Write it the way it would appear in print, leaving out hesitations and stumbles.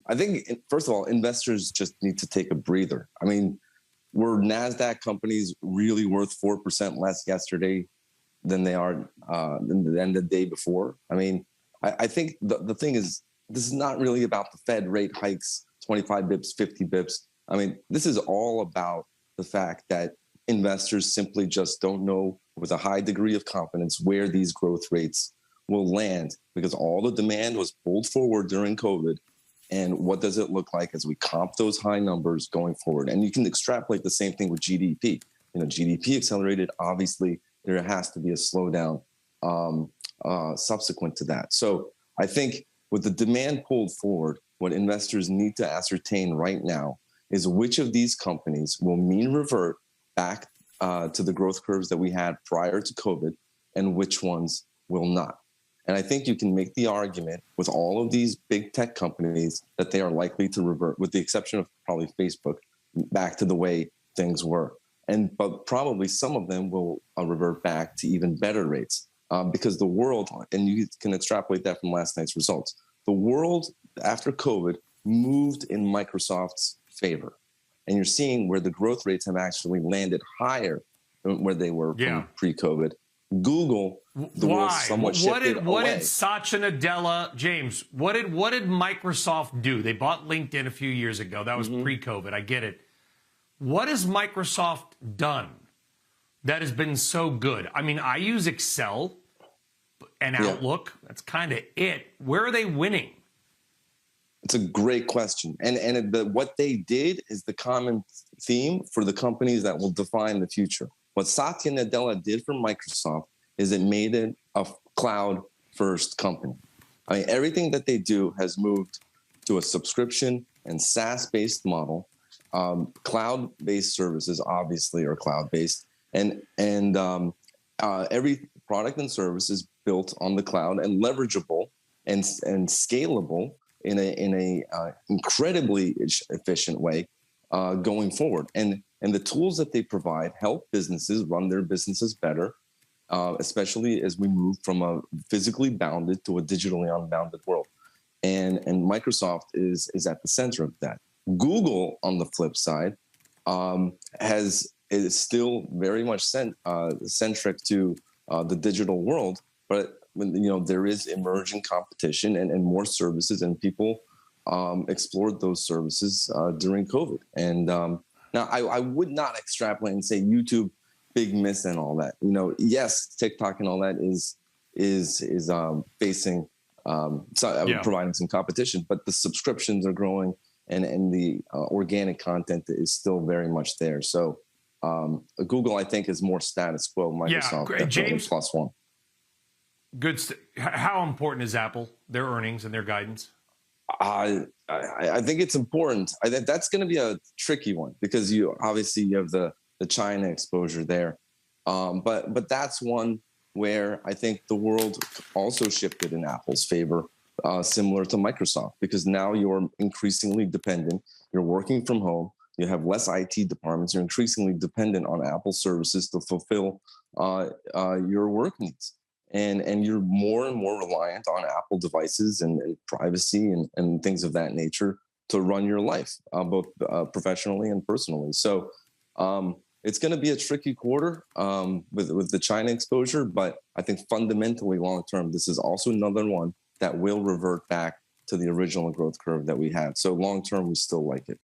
I think, first of all, investors just need to take a breather. I mean, were NASDAQ companies really worth 4% less yesterday than they are than the day before? I mean, I think the thing is, this is not really about the Fed rate hikes, 25 bips, 50 bips. I mean, this is all about the fact that investors simply just don't know with a high degree of confidence where these growth rates will land, because all the demand was pulled forward during COVID. And what does it look like as we comp those high numbers going forward? And you can extrapolate the same thing with GDP. You know, GDP accelerated. Obviously, there has to be a slowdown subsequent to that. So I think with the demand pulled forward, what investors need to ascertain right now is which of these companies will mean revert back to the growth curves that we had prior to COVID, and which ones will not. And I think you can make the argument with all of these big tech companies that they are likely to revert, with the exception of probably Facebook, back to the way things were. But probably some of them will revert back to even better rates because the world, and you can extrapolate that from last night's results, the world after COVID moved in Microsoft's favor. And you're seeing where the growth rates have actually landed higher than where they were from pre-COVID. Google, the world somewhat shifted away. What did Satya Nadella, James, what did Microsoft do? They bought LinkedIn a few years ago. That was pre-COVID. I get it. What has Microsoft done that has been so good? I mean, I use Excel and Outlook. That's kind of it. Where are they winning? It's a great question. And what they did is the common theme for the companies that will define the future. What Satya Nadella did for Microsoft is it made it a cloud-first company. I mean, everything that they do has moved to a subscription and SaaS-based model. Cloud-based services obviously are cloud-based, and every product and service is built on the cloud and leverageable and scalable in a incredibly efficient way going forward. And the tools that they provide help businesses run their businesses better, especially as we move from a physically bounded to a digitally unbounded world. And Microsoft is at the center of that. Google, on the flip side, is still very much centric to the digital world, but there is emerging competition and more services, and people explored those services during COVID. And now I would not extrapolate and say YouTube big miss and all that. Yes, TikTok and all that is facing providing some competition, but the subscriptions are growing. And the organic content is still very much there. So Google, I think, is more status quo. Microsoft, James, +1. Good. How important is Apple, their earnings and their guidance? I think it's important. I think that's going to be a tricky one because you have the China exposure there. But that's one where I think the world also shifted in Apple's favor. Similar to Microsoft, because now you're increasingly dependent. You're working from home. You have less IT departments. You're increasingly dependent on Apple services to fulfill your work needs. And you're more and more reliant on Apple devices and privacy and things of that nature to run your life, both professionally and personally. So it's going to be a tricky quarter with the China exposure. But I think fundamentally long-term, this is also another one that will revert back to the original growth curve that we had. So long-term, we still like it.